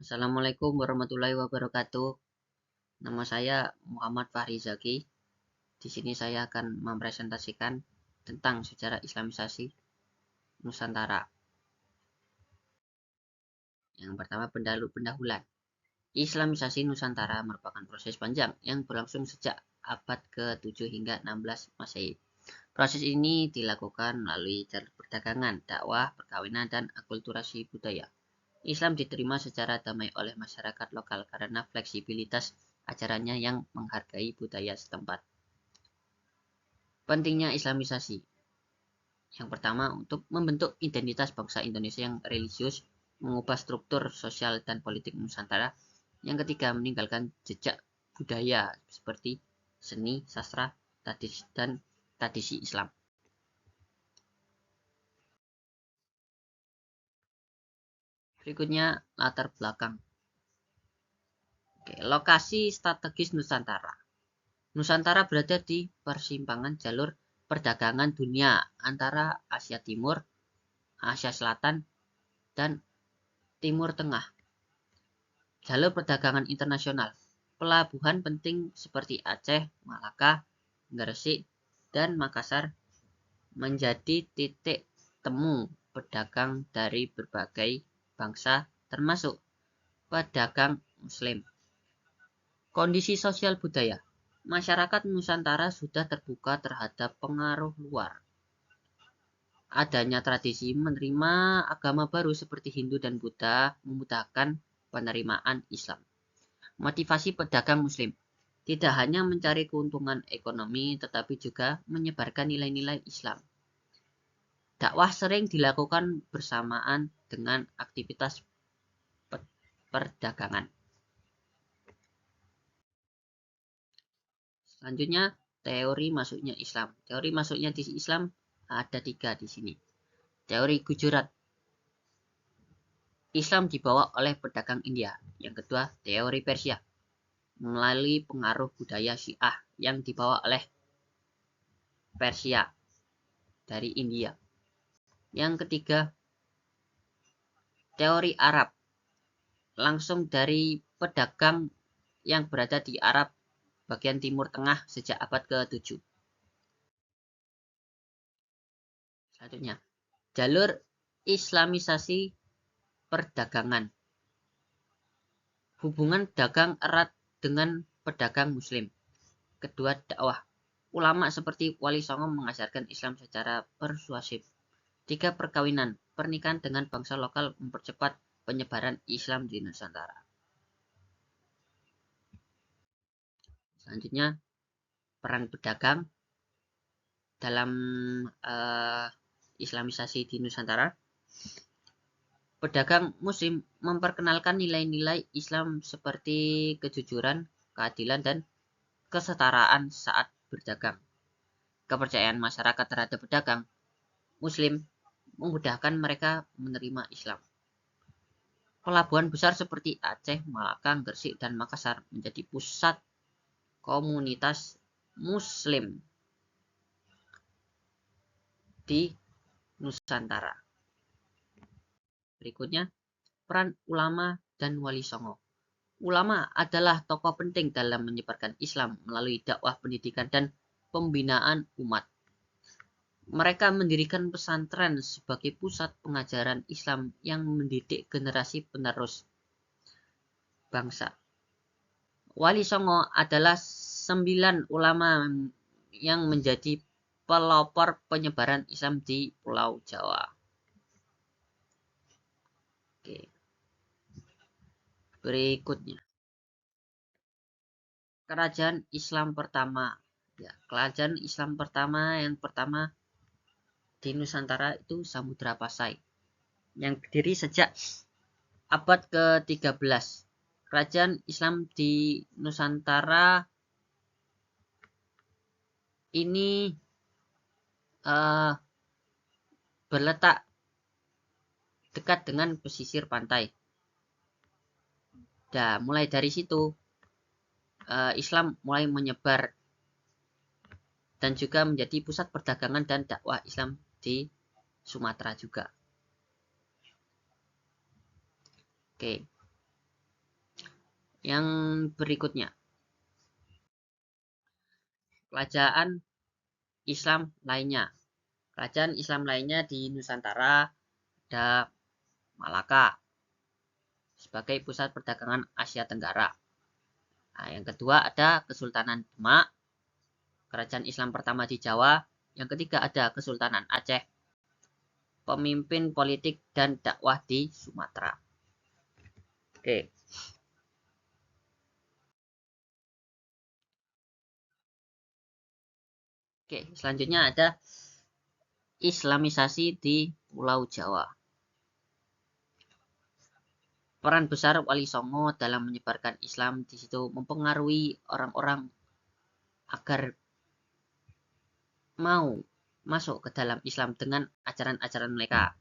Assalamualaikum warahmatullahi wabarakatuh. Nama saya Muhammad Fahri Zaki. Di sini saya akan mempresentasikan tentang sejarah Islamisasi Nusantara. Yang pertama, pendahuluan. Islamisasi Nusantara merupakan proses panjang yang berlangsung sejak abad ke-7 hingga 16 Masehi. Proses ini dilakukan melalui jalur perdagangan, dakwah, perkawinan, dan akulturasi budaya. Islam diterima secara damai oleh masyarakat lokal karena fleksibilitas ajarannya yang menghargai budaya setempat. Pentingnya Islamisasi. Yang pertama, untuk membentuk identitas bangsa Indonesia yang religius, mengubah struktur sosial dan politik Nusantara. Yang ketiga, meninggalkan jejak budaya seperti seni, sastra, dan tradisi Islam. Berikutnya, latar belakang. Lokasi strategis Nusantara. Nusantara berada di persimpangan jalur perdagangan dunia antara Asia Timur, Asia Selatan, dan Timur Tengah. Jalur perdagangan internasional. Pelabuhan penting seperti Aceh, Malaka, Gresik, dan Makassar menjadi titik temu pedagang dari berbagai bangsa termasuk pedagang Muslim. Kondisi sosial budaya. Masyarakat Nusantara sudah terbuka terhadap pengaruh luar. Adanya tradisi menerima agama baru seperti Hindu dan Buddha memudahkan penerimaan Islam. Motivasi pedagang Muslim. Tidak hanya mencari keuntungan ekonomi, tetapi juga menyebarkan nilai-nilai Islam. Dakwah sering dilakukan bersamaan dengan aktivitas perdagangan. Selanjutnya, teori masuknya Islam. Teori masuknya di Islam ada 3 di sini. Teori Gujarat. Islam dibawa oleh pedagang India. Yang kedua, teori Persia. Melalui pengaruh budaya Syiah yang dibawa oleh Persia dari India. Yang ketiga, teori Arab. Langsung dari pedagang yang berada di Arab bagian Timur Tengah sejak abad ke-7. Selanjutnya, jalur Islamisasi perdagangan. Hubungan dagang erat dengan pedagang Muslim. Kedua, dakwah. Ulama seperti Wali Songo mengajarkan Islam secara persuasif. 3, perkawinan. Pernikahan dengan bangsa lokal mempercepat penyebaran Islam di Nusantara. Selanjutnya, peran pedagang dalam Islamisasi di Nusantara. Pedagang Muslim memperkenalkan nilai-nilai Islam seperti kejujuran, keadilan, dan kesetaraan saat berdagang. Kepercayaan masyarakat terhadap pedagang Muslim memudahkan mereka menerima Islam. Pelabuhan besar seperti Aceh, Malaka, Gresik, dan Makassar menjadi pusat komunitas Muslim di Nusantara. Berikutnya, peran ulama dan Wali Songo. Ulama adalah tokoh penting dalam menyebarkan Islam melalui dakwah, pendidikan, dan pembinaan umat. Mereka mendirikan pesantren sebagai pusat pengajaran Islam yang mendidik generasi penerus bangsa. Wali Songo adalah 9 ulama yang menjadi pelopor penyebaran Islam di Pulau Jawa. Oke. Berikutnya, kerajaan Islam pertama. Ya, kerajaan Islam pertama yang pertama di Nusantara itu Samudra Pasai yang berdiri sejak abad ke-13. Kerajaan Islam di Nusantara ini berletak dekat dengan pesisir pantai. Dan mulai dari situ Islam mulai menyebar dan juga menjadi pusat perdagangan dan dakwah Islam di Sumatera juga. Oke. Yang berikutnya, kerajaan Islam lainnya. Kerajaan Islam lainnya di Nusantara ada Malaka sebagai pusat perdagangan Asia Tenggara. Nah, yang kedua ada Kesultanan Demak, kerajaan Islam pertama di Jawa. Yang ketiga ada Kesultanan Aceh, pemimpin politik dan dakwah di Sumatera. Oke. Oke, selanjutnya ada Islamisasi di Pulau Jawa. Peran besar Wali Songo dalam menyebarkan Islam di situ mempengaruhi orang-orang agar mau masuk ke dalam Islam dengan ajaran-ajaran mereka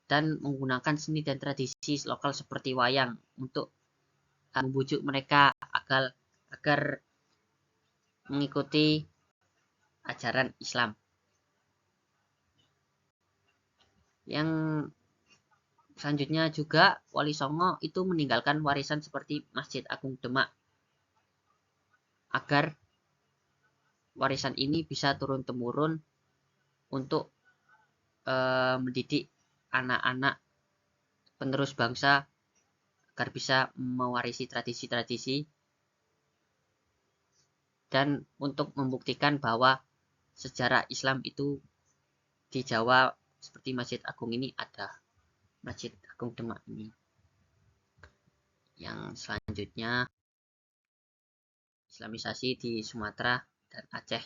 dan menggunakan seni dan tradisi lokal seperti wayang untuk membujuk mereka agar mengikuti ajaran Islam. Yang selanjutnya juga Wali Songo itu meninggalkan warisan seperti Masjid Agung Demak agar warisan ini bisa turun-temurun untuk mendidik anak-anak penerus bangsa agar bisa mewarisi tradisi-tradisi dan untuk membuktikan bahwa sejarah Islam itu di Jawa seperti Masjid Agung ini ada Masjid Agung Demak ini. Yang selanjutnya Islamisasi di Sumatera dan Aceh.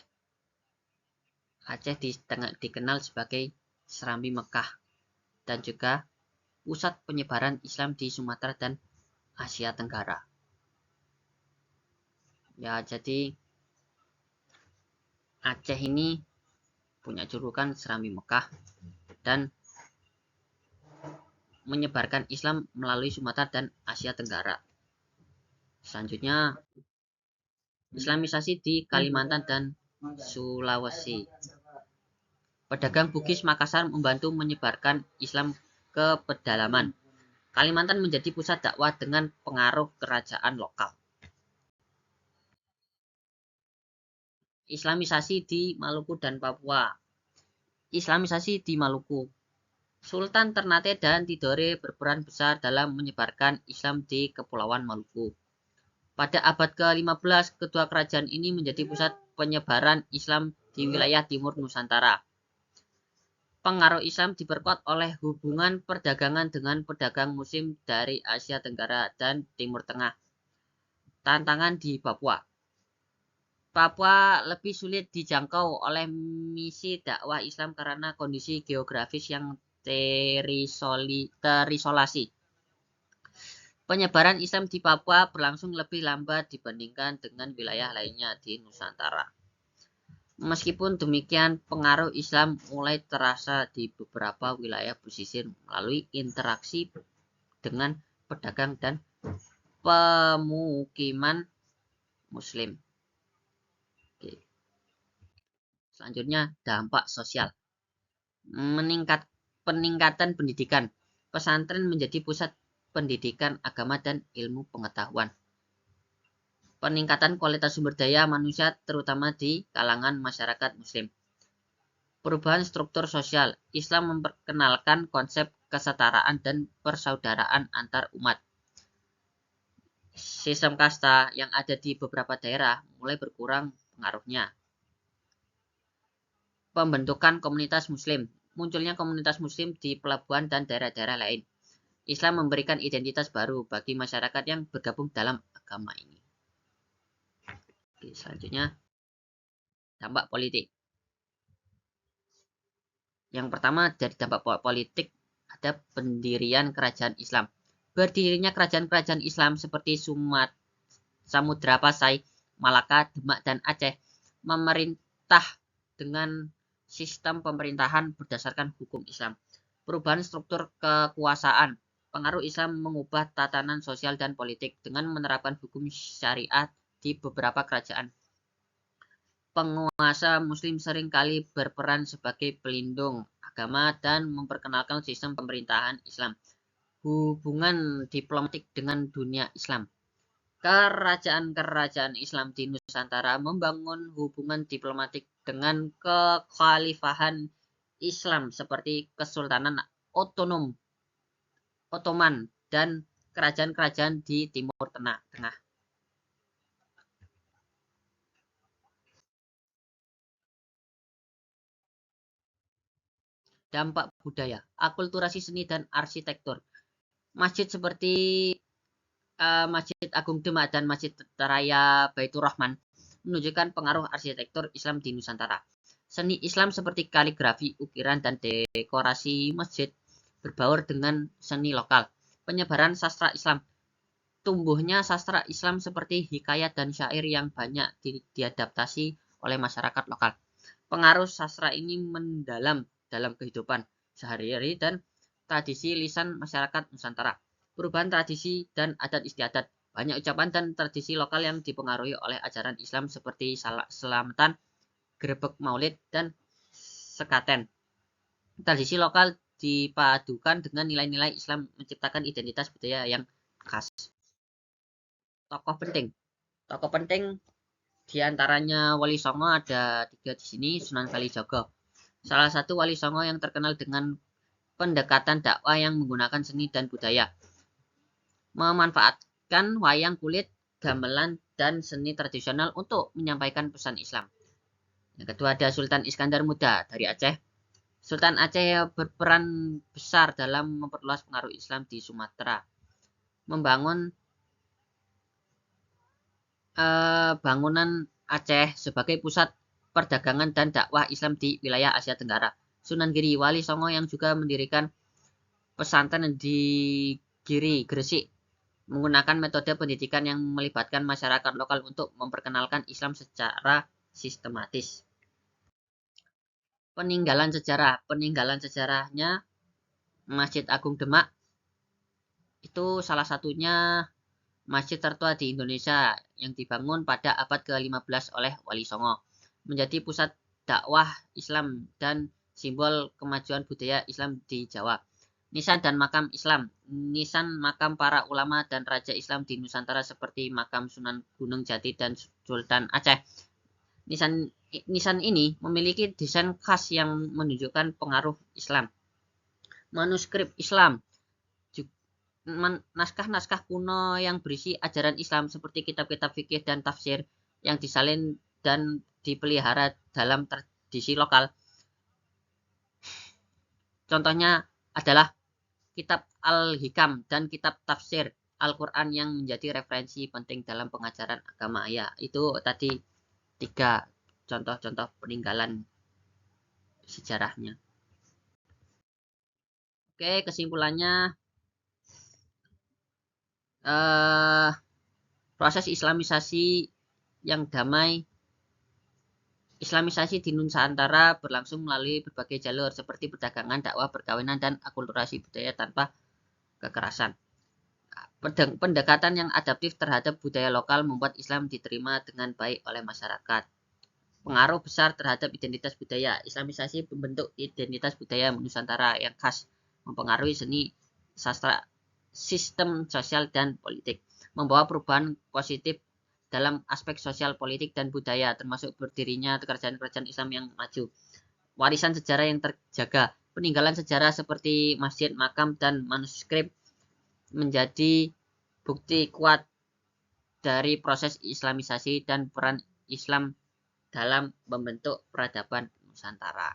Aceh dikenal sebagai Serambi Mekah dan juga pusat penyebaran Islam di Sumatera dan Asia Tenggara. Ya, jadi Aceh ini punya julukan Serambi Mekah dan menyebarkan Islam melalui Sumatera dan Asia Tenggara. Selanjutnya Islamisasi di Kalimantan dan Sulawesi. Pedagang Bugis Makassar membantu menyebarkan Islam ke pedalaman. Kalimantan menjadi pusat dakwah dengan pengaruh kerajaan lokal. Islamisasi di Maluku dan Papua. Islamisasi di Maluku. Sultan Ternate dan Tidore berperan besar dalam menyebarkan Islam di Kepulauan Maluku. Pada abad ke-15, kedua kerajaan ini menjadi pusat penyebaran Islam di wilayah timur Nusantara. Pengaruh Islam diperkuat oleh hubungan perdagangan dengan pedagang Muslim dari Asia Tenggara dan Timur Tengah. Tantangan di Papua. Papua lebih sulit dijangkau oleh misi dakwah Islam karena kondisi geografis yang terisolasi. Penyebaran Islam di Papua berlangsung lebih lambat dibandingkan dengan wilayah lainnya di Nusantara. Meskipun demikian, pengaruh Islam mulai terasa di beberapa wilayah pesisir melalui interaksi dengan pedagang dan pemukiman Muslim. Oke. Selanjutnya, dampak sosial. Peningkatan pendidikan. Pesantren menjadi pusat pendidikan agama dan ilmu pengetahuan. Peningkatan kualitas sumber daya manusia terutama di kalangan masyarakat Muslim. Perubahan struktur sosial. Islam memperkenalkan konsep kesetaraan dan persaudaraan antar umat. Sistem kasta yang ada di beberapa daerah mulai berkurang pengaruhnya. Pembentukan komunitas Muslim. Munculnya komunitas Muslim di pelabuhan dan daerah-daerah lain. Islam memberikan identitas baru bagi masyarakat yang bergabung dalam agama ini. Oke, selanjutnya, dampak politik. Yang pertama dari dampak politik ada pendirian kerajaan Islam. Berdirinya kerajaan-kerajaan Islam seperti Samudra Pasai, Malaka, Demak, dan Aceh memerintah dengan sistem pemerintahan berdasarkan hukum Islam. Perubahan struktur kekuasaan. Pengaruh Islam mengubah tatanan sosial dan politik dengan menerapkan hukum syariat di beberapa kerajaan. Penguasa Muslim seringkali berperan sebagai pelindung agama dan memperkenalkan sistem pemerintahan Islam. Hubungan diplomatik dengan dunia Islam. kerajaan-kerajaan Islam di Nusantara membangun hubungan diplomatik dengan kekhalifahan Islam seperti Kesultanan Ottoman dan kerajaan-kerajaan di Timur Tengah. Dampak budaya, akulturasi seni dan arsitektur. Masjid seperti Masjid Agung Demak dan Masjid Raya Baitur Rahman menunjukkan pengaruh arsitektur Islam di Nusantara. Seni Islam seperti kaligrafi, ukiran, dan dekorasi masjid berbaur dengan seni lokal. Penyebaran sastra Islam. Tumbuhnya sastra Islam seperti hikayat dan syair yang banyak diadaptasi oleh masyarakat lokal. Pengaruh sastra ini mendalam dalam kehidupan sehari-hari dan tradisi lisan masyarakat Nusantara. Perubahan tradisi dan adat istiadat. Banyak ucapan dan tradisi lokal yang dipengaruhi oleh ajaran Islam seperti selamatan, grebek maulid, dan sekaten. Tradisi lokal dipadukan dengan nilai-nilai Islam menciptakan identitas budaya yang khas. Tokoh penting. Tokoh penting diantaranya Wali Songo ada 3 di sini, Sunan Kalijaga. Salah satu Wali Songo yang terkenal dengan pendekatan dakwah yang menggunakan seni dan budaya. Memanfaatkan wayang kulit, gamelan, dan seni tradisional untuk menyampaikan pesan Islam. Yang kedua ada Sultan Iskandar Muda dari Aceh. Sultan Aceh berperan besar dalam memperluas pengaruh Islam di Sumatera. Membangun bangunan Aceh sebagai pusat perdagangan dan dakwah Islam di wilayah Asia Tenggara. Sunan Giri, Wali Songo yang juga mendirikan pesantren di Giri, Gresik, menggunakan metode pendidikan yang melibatkan masyarakat lokal untuk memperkenalkan Islam secara sistematis. Peninggalan sejarah. Peninggalan sejarahnya Masjid Agung Demak itu salah satunya masjid tertua di Indonesia yang dibangun pada abad ke-15 oleh Wali Songo. Menjadi pusat dakwah Islam dan simbol kemajuan budaya Islam di Jawa. Nisan dan makam Islam. Nisan makam para ulama dan raja Islam di Nusantara seperti makam Sunan Gunung Jati dan Sultan Aceh. Nisan ini memiliki desain khas yang menunjukkan pengaruh Islam. Manuskrip Islam. Naskah-naskah kuno yang berisi ajaran Islam seperti kitab-kitab fikih dan tafsir yang disalin dan dipelihara dalam tradisi lokal. Contohnya adalah kitab Al-Hikam dan kitab tafsir Al-Quran yang menjadi referensi penting dalam pengajaran agama. Ya, itu tadi 3 contoh-contoh peninggalan sejarahnya. Oke, kesimpulannya proses islamisasi yang damai. Islamisasi di Nusantara berlangsung melalui berbagai jalur seperti perdagangan, dakwah, perkawinan, dan akulturasi budaya tanpa kekerasan. Pendekatan yang adaptif terhadap budaya lokal membuat Islam diterima dengan baik oleh masyarakat. Pengaruh besar terhadap identitas budaya. Islamisasi membentuk identitas budaya Nusantara yang khas, mempengaruhi seni, sastra, sistem sosial, dan politik. Membawa perubahan positif dalam aspek sosial, politik, dan budaya, termasuk berdirinya kerajaan-kerajaan Islam yang maju. Warisan sejarah yang terjaga. Peninggalan sejarah seperti masjid, makam, dan manuskrip menjadi bukti kuat dari proses islamisasi dan peran Islam dalam membentuk peradaban Nusantara.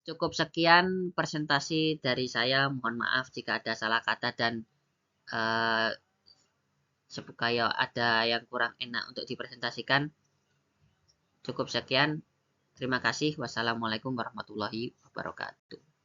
Cukup sekian presentasi dari saya. Mohon maaf jika ada salah kata dan kayak ada yang kurang enak untuk dipresentasikan. Cukup sekian. Terima kasih. Wassalamualaikum warahmatullahi wabarakatuh.